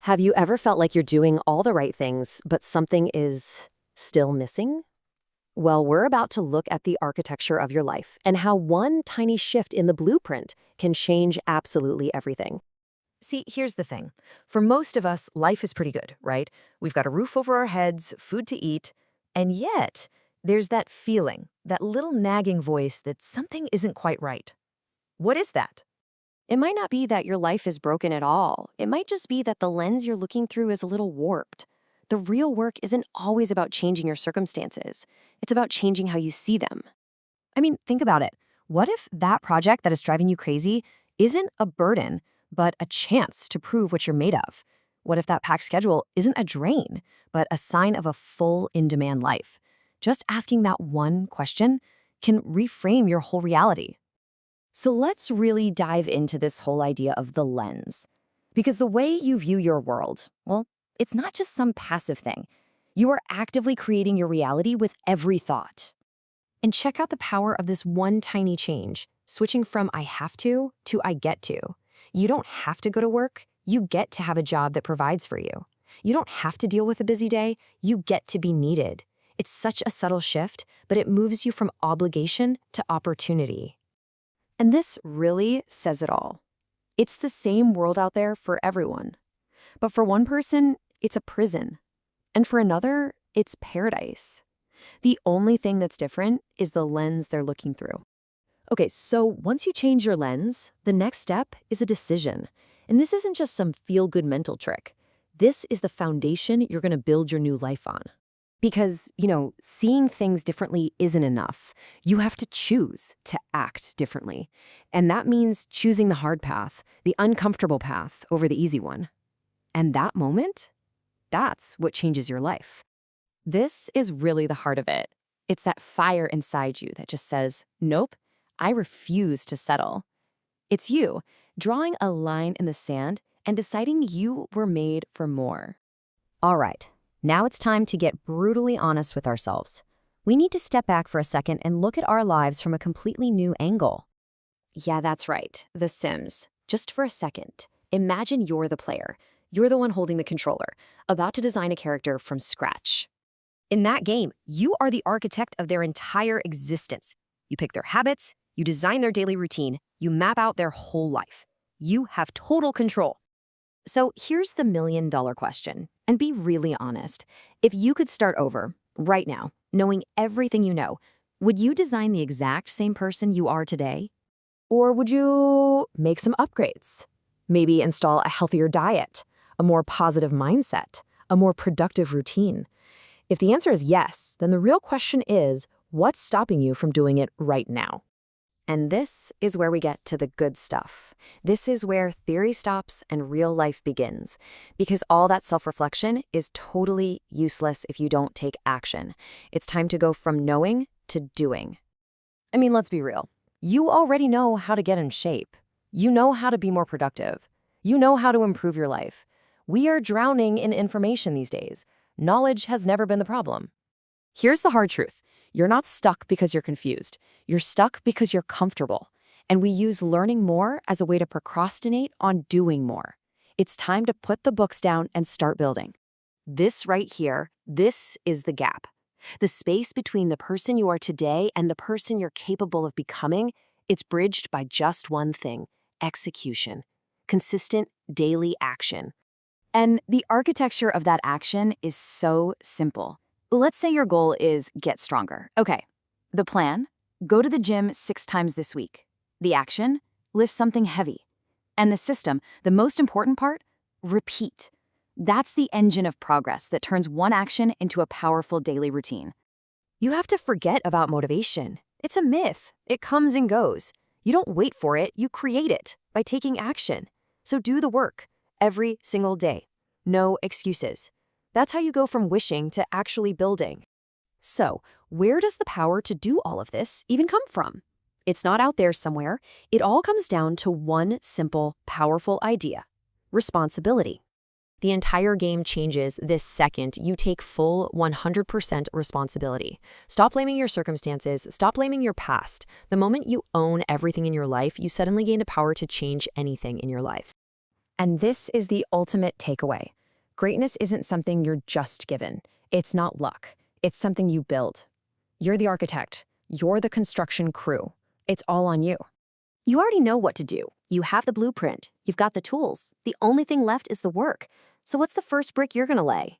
Have you ever felt like you're doing all the right things, but something is still missing? Well, we're about to look at the architecture of your life and how one tiny shift in the blueprint can change absolutely everything. See, here's the thing. For most of us, life is pretty good, right? We've got a roof over our heads, food to eat, and yet there's that feeling, that little nagging voice that something isn't quite right. What is that? It might not be that your life is broken at all. It might just be that the lens you're looking through is a little warped. The real work isn't always about changing your circumstances. It's about changing how you see them. I mean, think about it. What if that project that is driving you crazy isn't a burden, but a chance to prove what you're made of? What if that packed schedule isn't a drain, but a sign of a full, in-demand life? Just asking that one question can reframe your whole reality. So let's really dive into this whole idea of the lens. Because the way you view your world, well, it's not just some passive thing. You are actively creating your reality with every thought. And check out the power of this one tiny change, switching from I have to I get to. You don't have to go to work. You get to have a job that provides for you. You don't have to deal with a busy day. You get to be needed. It's such a subtle shift, but it moves you from obligation to opportunity. And this really says it all. It's the same world out there for everyone. But for one person, it's a prison. And for another, it's paradise. The only thing that's different is the lens they're looking through. Okay, so once you change your lens, the next step is a decision. And this isn't just some feel-good mental trick. This is the foundation you're going to build your new life on. Because, seeing things differently isn't enough. You have to choose to act differently. And that means choosing the hard path, the uncomfortable path over the easy one. And that moment, that's what changes your life. This is really the heart of it. It's that fire inside you that just says, nope, I refuse to settle. It's you drawing a line in the sand and deciding you were made for more. All right. Now it's time to get brutally honest with ourselves. We need to step back for a second and look at our lives from a completely new angle. Yeah, that's right. The Sims. Just for a second, imagine you're the player. You're the one holding the controller, about to design a character from scratch. In that game, you are the architect of their entire existence. You pick their habits, you design their daily routine, you map out their whole life. You have total control. So here's the million-dollar question, and be really honest. If you could start over, right now, knowing everything you know, would you design the exact same person you are today? Or would you make some upgrades? Maybe install a healthier diet, a more positive mindset, a more productive routine? If the answer is yes, then the real question is, what's stopping you from doing it right now? And this is where we get to the good stuff. This is where theory stops and real life begins. Because all that self-reflection is totally useless if you don't take action. It's time to go from knowing to doing. I mean, let's be real. You already know how to get in shape. You know how to be more productive. You know how to improve your life. We are drowning in information these days. Knowledge has never been the problem. Here's the hard truth. You're not stuck because you're confused. You're stuck because you're comfortable. And we use learning more as a way to procrastinate on doing more. It's time to put the books down and start building. This right here, this is the gap. The space between the person you are today and the person you're capable of becoming, it's bridged by just one thing: execution. Consistent daily action. And the architecture of that action is so simple. Let's say your goal is get stronger. Okay, the plan, go to the gym 6 times this week. The action, lift something heavy. And the system, the most important part, repeat. That's the engine of progress that turns one action into a powerful daily routine. You have to forget about motivation. It's a myth. It comes and goes. You don't wait for it, you create it by taking action. So do the work every single day. No excuses. That's how you go from wishing to actually building. So, where does the power to do all of this even come from? It's not out there somewhere. It all comes down to one simple, powerful idea: responsibility. The entire game changes this second you take full 100% responsibility. Stop blaming your circumstances. Stop blaming your past. The moment you own everything in your life, you suddenly gain the power to change anything in your life. And this is the ultimate takeaway. Greatness isn't something you're just given. It's not luck. It's something you build. You're the architect. You're the construction crew. It's all on you. You already know what to do. You have the blueprint. You've got the tools. The only thing left is the work. So what's the first brick you're going to lay?